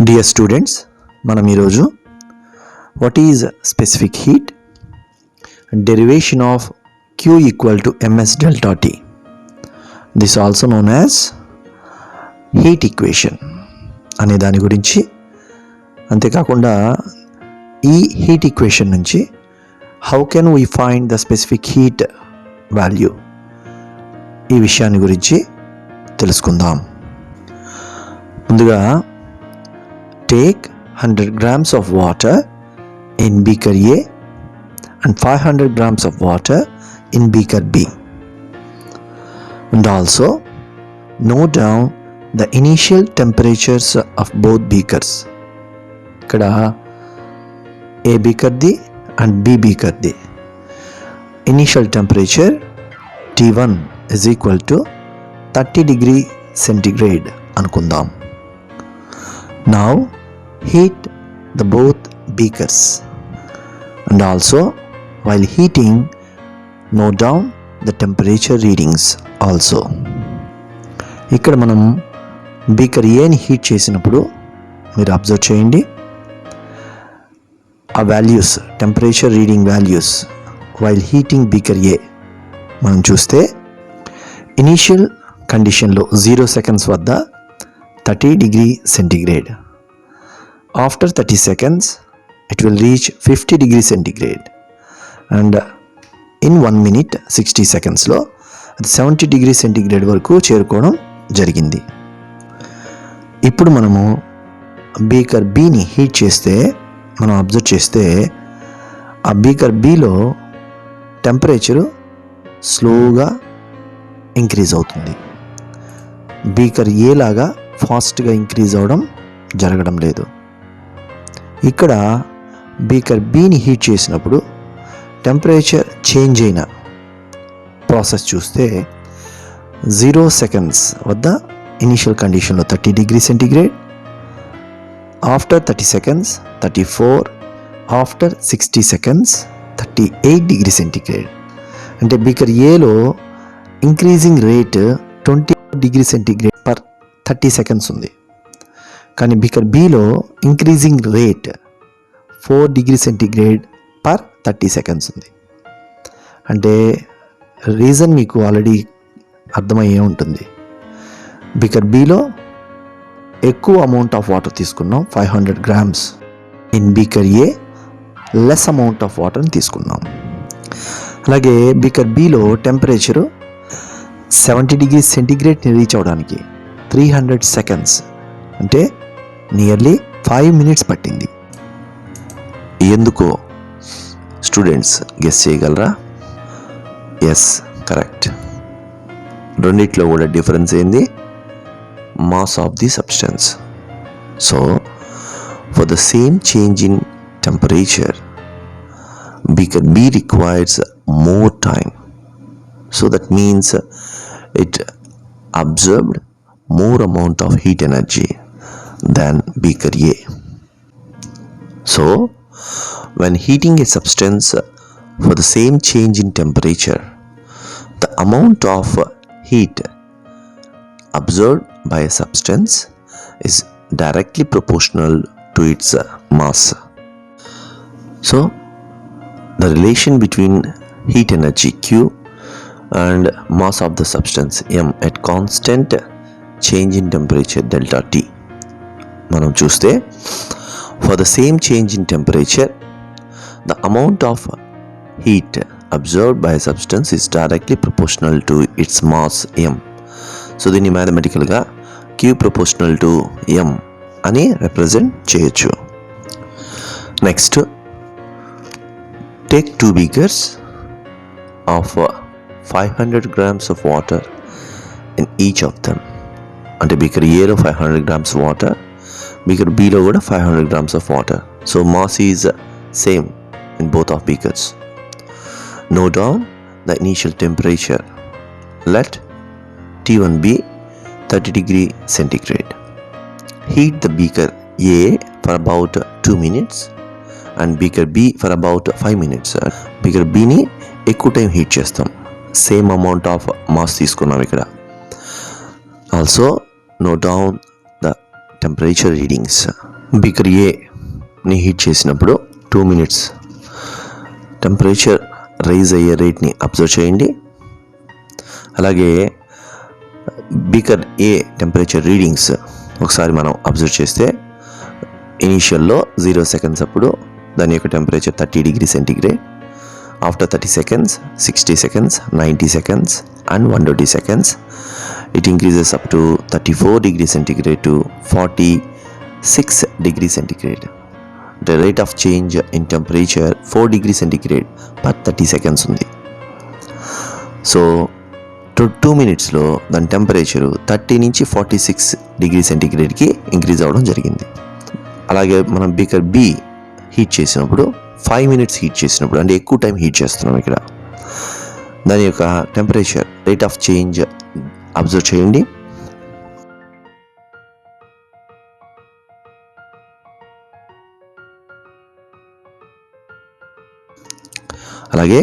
Dear students, మనం ఈరోజు what is specific heat, derivation of Q equal to MS delta T, this also known as heat equation అనే దాని గురించి, అంతేకాకుండా ఈ హీట్ ఈక్వేషన్ నుంచి how can we find the specific heat value, ఈ విషయాన్ని గురించి తెలుసుకుందాం. ముందుగా take 100 grams of water in beaker A and 500 grams of water in beaker B, and also note down the initial temperatures of both beakers. ఇక్కడ A beaker the and B beaker the initial temperature T1 is equal to 30 degree centigrade అనుకుందాం. Now heat the both beakers, and also while heating note down the temperature readings also. ఇక్కడ మనం beaker ఏని heat చేసినప్పుడు మీరు observe చేయండి, ఆ values, temperature reading values while heating beaker A మనం చూస్తే ఇనీషియల్ కండిషన్లో 0 seconds వద్ద 30 degree centigrade. After 30 seconds it will reach 50 degree centigrade, and in 1 minute 60 seconds లో అది 70 degree centigrade వరకు చేరుకోవడం జరిగింది. ఇప్పుడు మనము బీకర్ బిని హీట్ చేస్తే మనం అబ్జర్వ్ చేస్తే ఆ బీకర్ బిలో టెంపరేచరు స్లోగా ఇంక్రీజ్ అవుతుంది. బీకర్ ఏ లాగా ఫాస్ట్గా ఇంక్రీజ్ అవ్వడం జరగడం లేదు. ఇక్కడ బీకర్ బిని హీట్ చేసినప్పుడు టెంపరేచర్ చేంజ్ అయిన ప్రాసెస్ చూస్తే 0 seconds వద్ద ఇనీషియల్ కండిషన్లో 30 degree centigrade, after 30 seconds 34, after 60 seconds 38 degree centigrade. అంటే బీకర్ ఏలో increasing rate 20 degree centigrade per 30 seconds ఉంది, కానీ beaker below increasing rate 4 degree centigrade per 30 seconds ఉంది. అంటే రీజన్ మీకు ఆల్రెడీ అర్థమయ్యే ఉంటుంది. బీకర్ బిలో ఎక్కువ అమౌంట్ ఆఫ్ వాటర్ తీసుకున్నాం, 500 grams. In beaker A less amount of వాటర్ని తీసుకున్నాం. అలాగే బీకర్ బిలో టెంపరేచరు 70 degree centigrade రీచ్ అవడానికి 300 seconds, అంటే నియర్లీ 5 minutes పట్టింది. ఎందుకో స్టూడెంట్స్ గెస్ చేయగలరా? Yes, correct. రెండిట్లో కూడా డిఫరెన్స్ ఏంది? Mass of the substance. So for the same change in temperature beaker B requires more time, so that means it absorbed more amount of heat energy than beaker A. So when heating a substance for the same change in temperature, the amount of heat absorbed by a substance is directly proportional to its mass. So the relation between heat energy Q and mass of the substance M at constant change in temperature delta T, మనం చూస్తే for the same change in temperature the amount of heat absorbed by a substance is directly proportional to its mass M. So దీన్ని మ్యాథమెటికల్గా Q proportional to M అని represent చేయొచ్చు. Next, take 2 beakers of 500 grams of water in each of them. అంటే beaker ఏలో 500 grams water, beaker below కూడా 500 grams of water. So mass is same in both of beakers. Note down the initial temperature. Let T1 be 30 degree centigrade. Heat the beaker A for about 2 minutes and beaker B for about 5 minutes. Beaker B ని ఎక్కువ time heat చేస్తాం, same amount of mass తీసుకున్నాం ఇక్కడ. Also note down the temperature readings. Beaker ఏని heat చేసినప్పుడు 2 minutes temperature rise అయ్యే రేట్ని observe చేయండి. అలాగే బీకర్ ఏ టెంపరేచర్ రీడింగ్స్ ఒకసారి మనం అబ్జర్వ్ చేస్తే ఇనీషియల్లో 0 seconds అప్పుడు దాని యొక్క temperature 30 degrees centigrade. After 30 seconds, 60 seconds, 90 seconds and 120 seconds it increases up to 34 degrees centigrade to 46 degrees centigrade. The rate of change in temperature 4 degrees centigrade per 30 seconds ఉంది. So 2 minutesలో దాని temperature 30 నుంచి 46 degrees centigradeకి increase అవ్వడం జరిగింది. అలాగే మనం beaker B heat చేసినప్పుడు 5 minutes heat చేసినప్పుడు అంటే ఎక్కువ టైం హీట్ చేస్తున్నాం ఇక్కడ, దాని యొక్క temperature rate of change observe చేయండి. అలాగే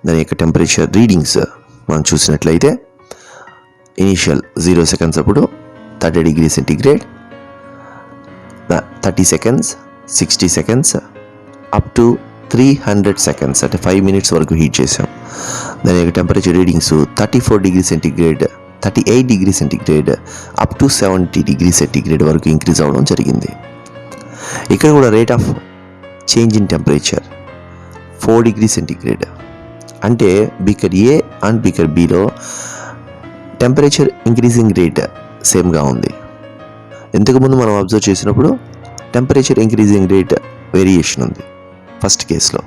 దాని యొక్క టెంపరేచర్ రీడింగ్స్ మనం చూసినట్లయితే ఇనీషియల్ 0 seconds అప్పుడు 30 degrees centigrade, 30 seconds, 60 seconds up to 300 seconds అంటే 5 minutes వరకు హీట్ చేసాం. దాని యొక్క temperature readings 34 degrees centigrade, 38 degrees centigrade up to 70 degrees centigrade వరకు ఇంక్రీజ్ అవ్వడం జరిగింది. ఇక్కడ కూడా rate of change in temperature 4 degrees centigrade అంటే బీకర్ ఏ అండ్ బీకర్ బిలో టెంపరేచర్ ఇంక్రీజింగ్ రేట్ సేమ్గా ఉంది. ఇంతకుముందు మనం అబ్జర్వ్ చేసినప్పుడు టెంపరేచర్ ఇంక్రీజింగ్ రేట్ వేరియేషన్ ఉంది ఫస్ట్ కేసులో,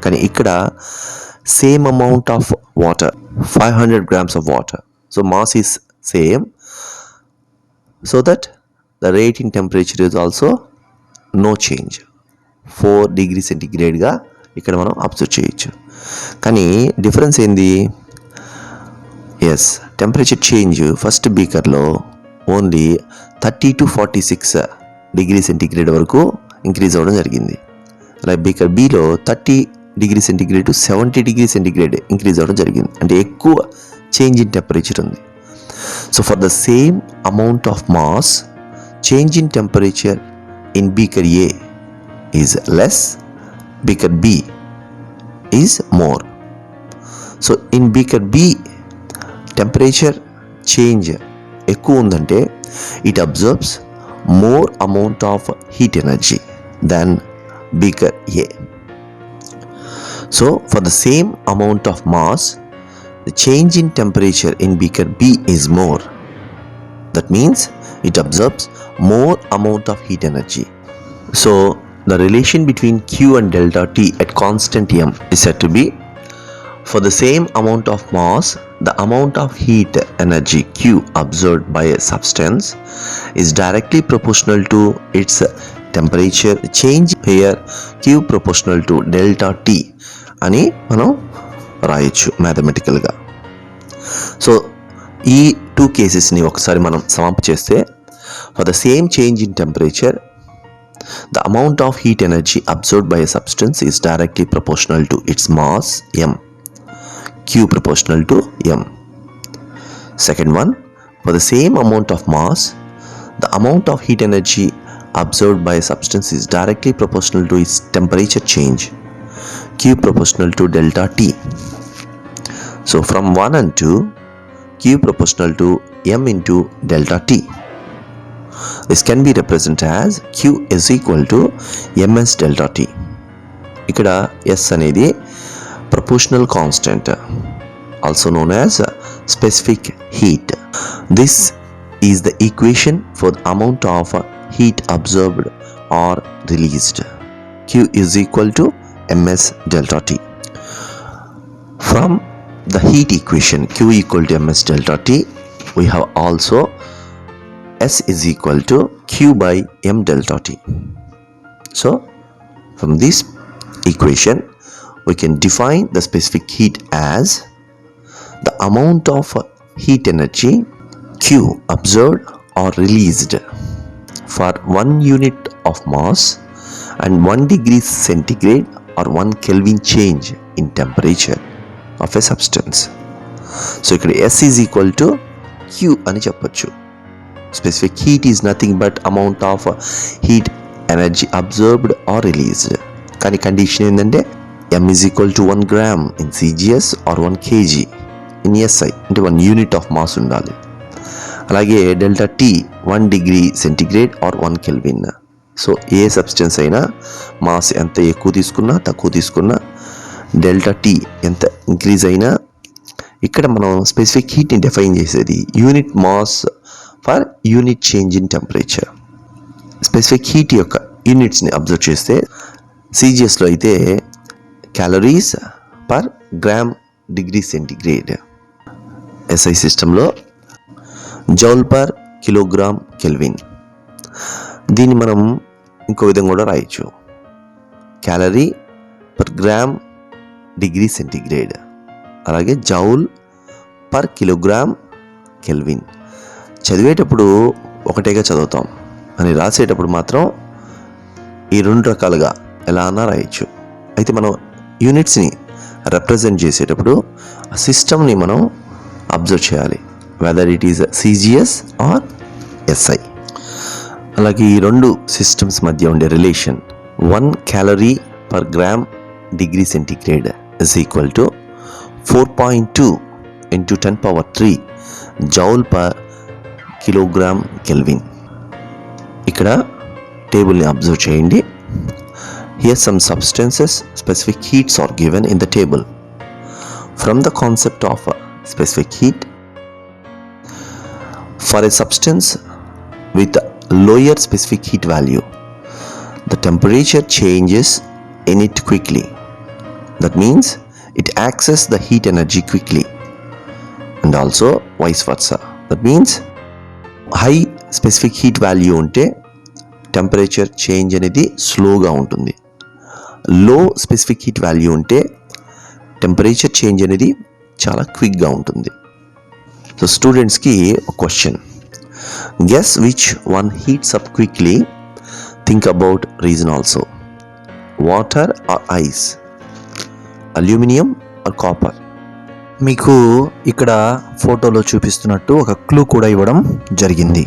కానీ ఇక్కడ same amount of water 500 grams of water, so mass is same, so that the rate in temperature is also no change, 4 degrees centigradeగా ఇక్కడ మనం అబ్జర్వ్ చేయొచ్చు. కానీ డిఫరెన్స్ ఏంది? ఎస్, టెంపరేచర్ చేంజ్ ఫస్ట్ బీకర్లో ఓన్లీ 30 to 46 degrees centigrade వరకు increase అవ్వడం జరిగింది. అలాగే బీకర్ బిలో 30 degrees centigrade to 70 degrees centigrade increase అవ్వడం జరిగింది, అంటే ఎక్కువ చేంజ్ ఇన్ టెంపరేచర్ ఉంది. So for the same amount of mass, change in temperature in beaker A is less, beaker B is more. So in beaker B temperature change ఎక్కువ ఉందంటే it absorbs more amount of heat energy than beaker A. So for the same amount of mass, the change in temperature in beaker B is more. That means it absorbs more amount of heat energy. So the relation between Q and delta T at constant M is said to be, for the same amount of mass, the amount of heat energy Q absorbed by a substance is directly proportional to its temperature change. Here Q proportional to delta T అని మనం రాయొచ్చు మ్యాథమెటికల్గా. So ఈ 2 కేసెస్ని ఒకసారి మనం సమాప్ చేస్తే, for the same change in temperature the amount of heat energy absorbed by a substance is directly proportional to its mass M, Q proportional to M. Second one, for the same amount of mass, the amount of heat energy absorbed by a substance is directly proportional to its temperature change, Q proportional to delta T. So from 1 and 2, Q proportional to M into delta T. This can be represented as Q is equal to ms delta T. ఇక్కడ S అనేది proportional constant, also known as specific heat. This is the equation for the amount of heat absorbed or released. Q is equal to ms delta T. From the heat equation Q equal to ms delta T, we have also S is equal to Q by m delta T. So from this equation we can define the specific heat as the amount of heat energy Q absorbed or released for 1 unit of mass and 1 degree centigrade or 1 Kelvin change in temperature of a substance. So ఇక్కడ S is equal to Q అని చెప్పొచ్చు. Specific heat is nothing but amount of heat energy absorbed or released. కానీ condition ఏంటంటే m is equal to 1 gram in CGS or 1 kg in SI, అంటే 1 unit of mass ఉండాలి. అలాగే delta T 1 degree centigrade or 1 Kelvin. So A substance అయినా mass ఎంత ఎక్కువ తీసుకున్నా తక్కువ తీసుకున్నా డెల్టా T ఎంత ఇంక్రీజ్ అయినా ఇక్కడ మనం స్పెసిఫిక్ హీట్ని డిఫైన్ చేసేది unit mass for unit change in temperature. Specific heat యొక్క యూనిట్స్ని అబ్జర్వ్ చేస్తే సిజిఎస్లో అయితే calories per gram degree centigrade, SI సిస్టంలో జౌల్ పర్ కిలోగ్రామ్ కెల్విన్. దీన్ని మనం ఇంకో విధంగా కూడా రాయొచ్చు, calorie per gram degree centigrade, అలాగే జౌల్ పర్ కిలోగ్రామ్ కెల్విన్. చదివేటప్పుడు ఒకటేగా చదువుతాం అని రాసేటప్పుడు మాత్రం ఈ రెండు రకాలుగా ఎలా అన్నా రాయొచ్చు. అయితే మనం యూనిట్స్ని రిప్రజెంట్ చేసేటప్పుడు ఆ సిస్టమ్ని మనం అబ్జర్వ్ చేయాలి, whether it is CGS or SI. అలాగే ఈ రెండు సిస్టమ్స్ మధ్య ఉండే relation 1 calorie per gram degree centigrade is equal to 4.2 into 10 power 3 joule per kilogram Kelvin. ఇక్కడ టేబుల్ని అబ్జర్వ్ చేయండి. Here some substances specific heats are given in the table. From the concept of specific heat, for a substance with lower specific heat value, the temperature changes in it quickly. That means it accesses the heat energy quickly, and also vice versa. That means high specific heat value ఉంటే temperature change అనేది స్లోగా ఉంటుంది, low specific heat value ఉంటే temperature change అనేది చాలా క్విక్గా ఉంటుంది. So స్టూడెంట్స్కి ఒక question, guess which one heats up quickly, think about reason also. Water or ice, aluminium or copper. మీకు ఇక్కడ ఫోటోలో చూపిస్తున్నట్టు ఒక క్లూ కూడా ఇవ్వడం జరిగింది.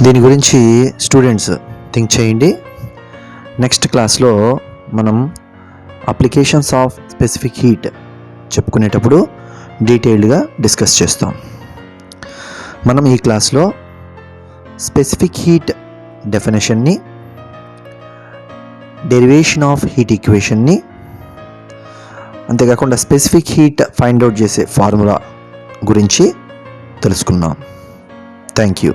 దీని గురించి స్టూడెంట్స్ థింక్ చేయండి. నెక్స్ట్ క్లాస్లో మనం అప్లికేషన్స్ ఆఫ్ స్పెసిఫిక్ హీట్ చెప్పుకునేటప్పుడు డీటెయిల్డ్గా డిస్కస్ చేస్తాం. మనం ఈ క్లాస్లో స్పెసిఫిక్ హీట్ డెఫినేషన్ని, డెరివేషన్ ఆఫ్ హీట్ ఈక్వేషన్ని, అంతేకాకుండా స్పెసిఫిక్ హీట్ ఫైండ్ అవుట్ చేసే ఫార్ములా గురించి తెలుసుకున్నాం. Thank you.